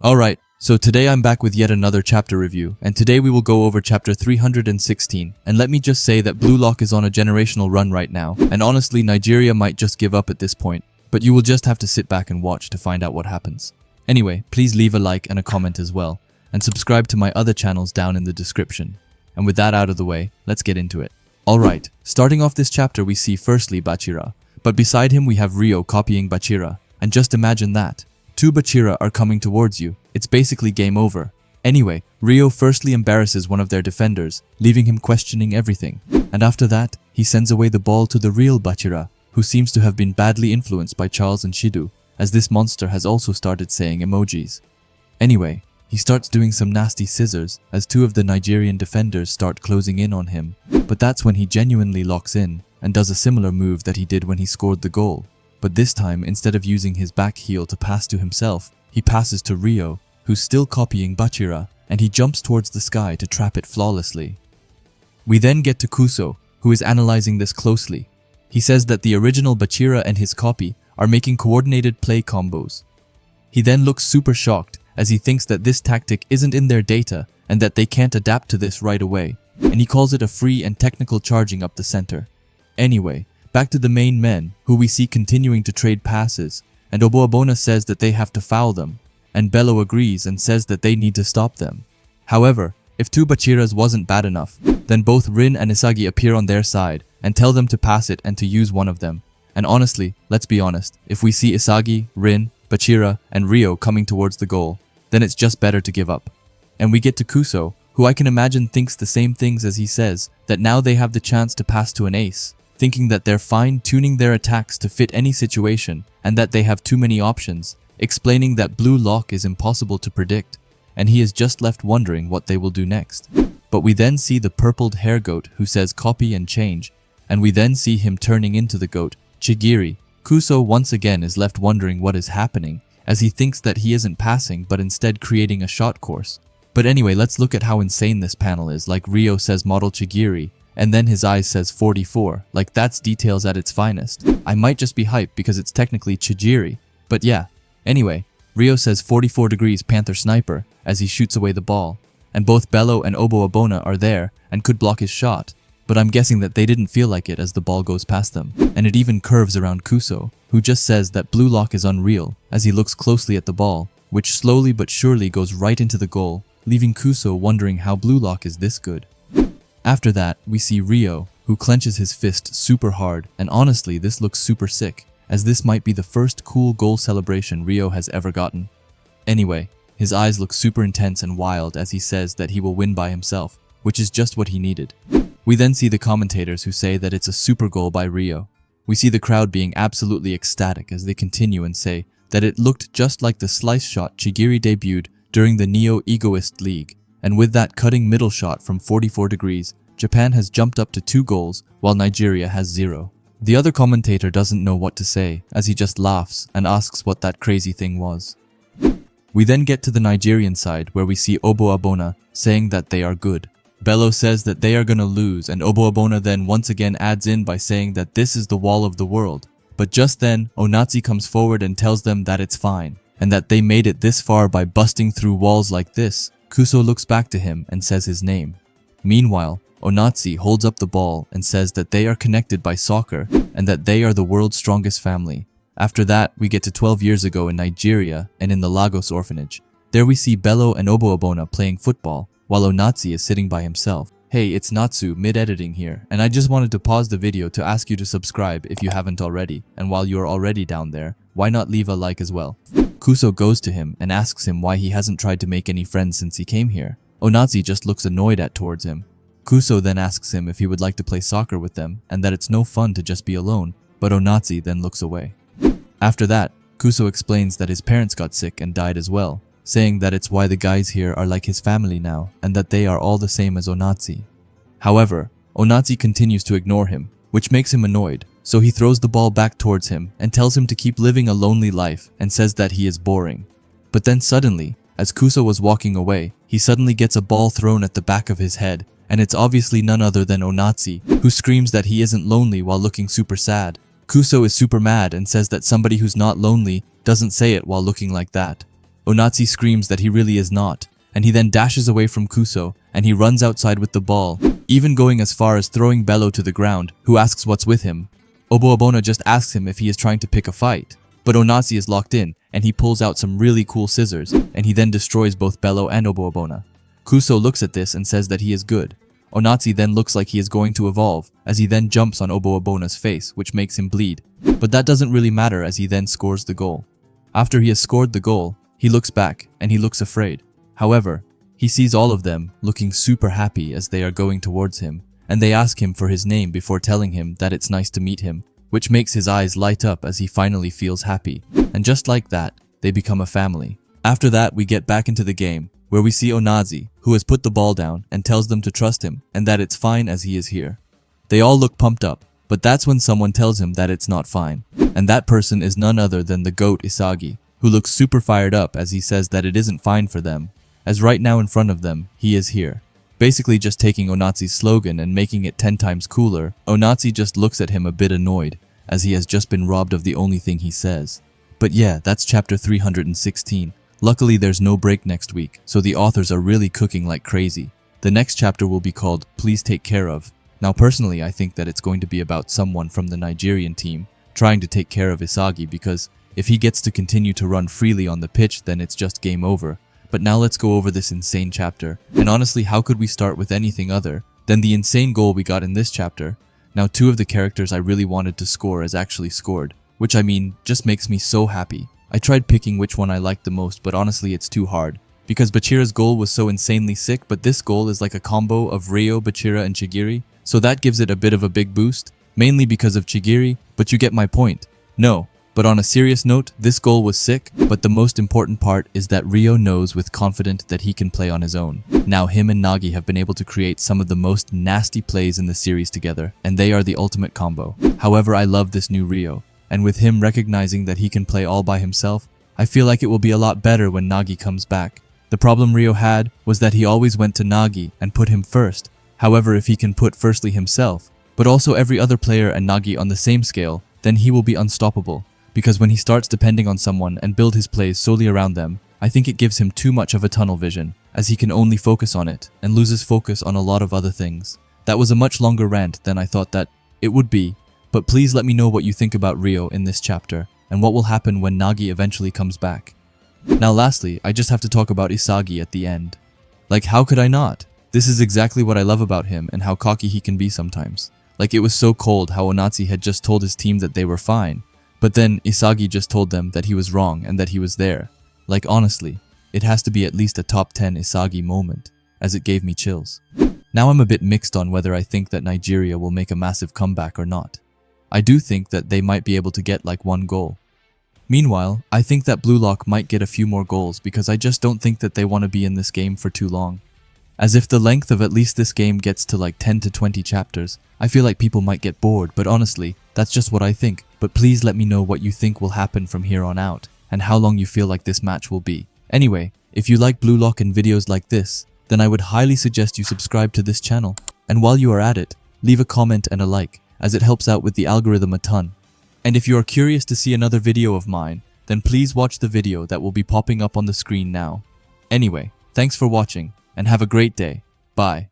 Alright, so today I'm back with yet another chapter review, and today we will go over chapter 316, and let me just say that Blue Lock is on a generational run right now, and honestly Nigeria might just give up at this point, but you will just have to sit back and watch to find out what happens. Anyway, please leave a like and a comment as well, and subscribe to my other channels down in the description. And with that out of the way, let's get into it. Alright, starting off this chapter we see firstly Bachira, but beside him we have Reo copying Bachira, and just imagine that. Two Bachira are coming towards you. It's basically game over. Anyway, Reo firstly embarrasses one of their defenders, leaving him questioning everything. And after that, he sends away the ball to the real Bachira, who seems to have been badly influenced by Charles and Shidu, as this monster has also started saying emojis. Anyway, he starts doing some nasty scissors as two of the Nigerian defenders start closing in on him. But that's when he genuinely locks in and does a similar move that he did when he scored the goal. But this time, instead of using his back heel to pass to himself, he passes to Reo, who's still copying Bachira, and he jumps towards the sky to trap it flawlessly. We then get to Kuso, who is analyzing this closely. He says that the original Bachira and his copy are making coordinated play combos. He then looks super shocked as he thinks that this tactic isn't in their data and that they can't adapt to this right away, and he calls it a free and technical charging up the center. Anyway, back to the main men, who we see continuing to trade passes, and Oboabona says that they have to foul them, and Bello agrees and says that they need to stop them. However, if two Bachiras wasn't bad enough, then both Rin and Isagi appear on their side and tell them to pass it and to use one of them. And honestly, let's be honest, if we see Isagi, Rin, Bachira, and Reo coming towards the goal, then it's just better to give up. And we get to Kuso, who I can imagine thinks the same things as he says, that now they have the chance to pass to an ace, thinking that they're fine-tuning their attacks to fit any situation and that they have too many options, explaining that Blue Lock is impossible to predict, and he is just left wondering what they will do next. But we then see the purpled hair goat who says copy and change, and we then see him turning into the goat, Chigiri. Kuso once again is left wondering what is happening, as he thinks that he isn't passing but instead creating a shot course. But anyway, let's look at how insane this panel is, like Reo says model Chigiri, and then his eyes says 44, like that's details at its finest. I might just be hyped because it's technically Chijiri, but yeah. Anyway, Reo says 44 degrees Panther Sniper as he shoots away the ball, and both Bello and Oboabona are there and could block his shot, but I'm guessing that they didn't feel like it as the ball goes past them, and it even curves around Kuso, who just says that Blue Lock is unreal as he looks closely at the ball, which slowly but surely goes right into the goal, leaving Kuso wondering how Blue Lock is this good. After that, we see Reo, who clenches his fist super hard, and honestly this looks super sick, as this might be the first cool goal celebration Reo has ever gotten. Anyway, his eyes look super intense and wild as he says that he will win by himself, which is just what he needed. We then see the commentators who say that it's a super goal by Reo. We see the crowd being absolutely ecstatic as they continue and say that it looked just like the slice shot Chigiri debuted during the Neo Egoist League. And with that cutting middle shot from 44 degrees, Japan has jumped up to 2 goals while Nigeria has 0. The other commentator doesn't know what to say as he just laughs and asks what that crazy thing was. We then get to the Nigerian side where we see Oboabona saying that they are good. Bello says that they are gonna lose, and Oboabona then once again adds in by saying that this is the wall of the world. But just then, Onazi comes forward and tells them that it's fine, and that they made it this far by busting through walls like this. Kuso looks back to him and says his name. Meanwhile, Onazi holds up the ball and says that they are connected by soccer and that they are the world's strongest family. After that, we get to 12 years ago in Nigeria and in the Lagos orphanage. There we see Bello and Oboabona playing football, while Onazi is sitting by himself. Hey, it's Natsu mid-editing here, and I just wanted to pause the video to ask you to subscribe if you haven't already, and while you're already down there, why not leave a like as well? Kuso goes to him and asks him why he hasn't tried to make any friends since he came here. Onazi just looks annoyed towards him. Kuso then asks him if he would like to play soccer with them and that it's no fun to just be alone, but Onazi then looks away. After that, Kuso explains that his parents got sick and died as well, saying that it's why the guys here are like his family now and that they are all the same as Onazi. However, Onazi continues to ignore him, which makes him annoyed, so he throws the ball back towards him and tells him to keep living a lonely life and says that he is boring. But then suddenly, as Kuso was walking away, he suddenly gets a ball thrown at the back of his head, and it's obviously none other than Onazi, who screams that he isn't lonely while looking super sad. Kuso is super mad and says that somebody who's not lonely doesn't say it while looking like that. Onazi screams that he really is not, and he then dashes away from Kuso, and he runs outside with the ball, even going as far as throwing Bello to the ground, who asks what's with him. Oboabona just asks him if he is trying to pick a fight, but Onazi is locked in, and he pulls out some really cool scissors, and he then destroys both Bello and Oboabona. Kuso looks at this and says that he is good. Onazi then looks like he is going to evolve, as he then jumps on Oboabona's face, which makes him bleed. But that doesn't really matter as he then scores the goal. After he has scored the goal, he looks back, and he looks afraid. However, he sees all of them looking super happy as they are going towards him, and they ask him for his name before telling him that it's nice to meet him, which makes his eyes light up as he finally feels happy. And just like that, they become a family. After that, we get back into the game, where we see Onazi, who has put the ball down and tells them to trust him and that it's fine as he is here. They all look pumped up, but that's when someone tells him that it's not fine. And that person is none other than the goat Isagi, who looks super fired up as he says that it isn't fine for them, as right now in front of them, he is here. Basically just taking Onazi's slogan and making it 10 times cooler. Onazi just looks at him a bit annoyed, as he has just been robbed of the only thing he says. But yeah, that's chapter 316. Luckily there's no break next week, so the authors are really cooking like crazy. The next chapter will be called Please Take Care Of. Now personally I think that it's going to be about someone from the Nigerian team trying to take care of Isagi, because if he gets to continue to run freely on the pitch, then it's just game over. But now let's go over this insane chapter. And honestly, how could we start with anything other than the insane goal we got in this chapter? Now 2 of the characters I really wanted to score as actually scored, which I mean, just makes me so happy. I tried picking which one I liked the most, but honestly it's too hard. Because Bachira's goal was so insanely sick, but this goal is like a combo of Reo, Bachira, and Chigiri, so that gives it a bit of a big boost, mainly because of Chigiri, but you get my point. No. But on a serious note, this goal was sick, but the most important part is that Reo knows with confidence that he can play on his own. Now him and Nagi have been able to create some of the most nasty plays in the series together, and they are the ultimate combo. However, I love this new Reo, and with him recognizing that he can play all by himself, I feel like it will be a lot better when Nagi comes back. The problem Reo had was that he always went to Nagi and put him first. However, if he can put firstly himself, but also every other player and Nagi on the same scale, then he will be unstoppable. Because when he starts depending on someone and build his plays solely around them, I think it gives him too much of a tunnel vision, as he can only focus on it and loses focus on a lot of other things. That was a much longer rant than I thought that it would be, but please let me know what you think about Reo in this chapter, and what will happen when Nagi eventually comes back. Now lastly, I just have to talk about Isagi at the end. Like, how could I not? This is exactly what I love about him and how cocky he can be sometimes. Like, it was so cold how Onazi had just told his team that they were fine. But then Isagi just told them that he was wrong and that he was there. Like honestly, it has to be at least a top 10 Isagi moment, as it gave me chills. Now I'm a bit mixed on whether I think that Nigeria will make a massive comeback or not. I do think that they might be able to get like 1 goal. Meanwhile, I think that Blue Lock might get a few more goals because I just don't think that they want to be in this game for too long. As if the length of at least this game gets to like 10 to 20 chapters, I feel like people might get bored, but honestly, that's just what I think. But please let me know what you think will happen from here on out, and how long you feel like this match will be. Anyway, if you like Blue Lock and videos like this, then I would highly suggest you subscribe to this channel. And while you are at it, leave a comment and a like, as it helps out with the algorithm a ton. And if you are curious to see another video of mine, then please watch the video that will be popping up on the screen now. Anyway, thanks for watching, and have a great day. Bye.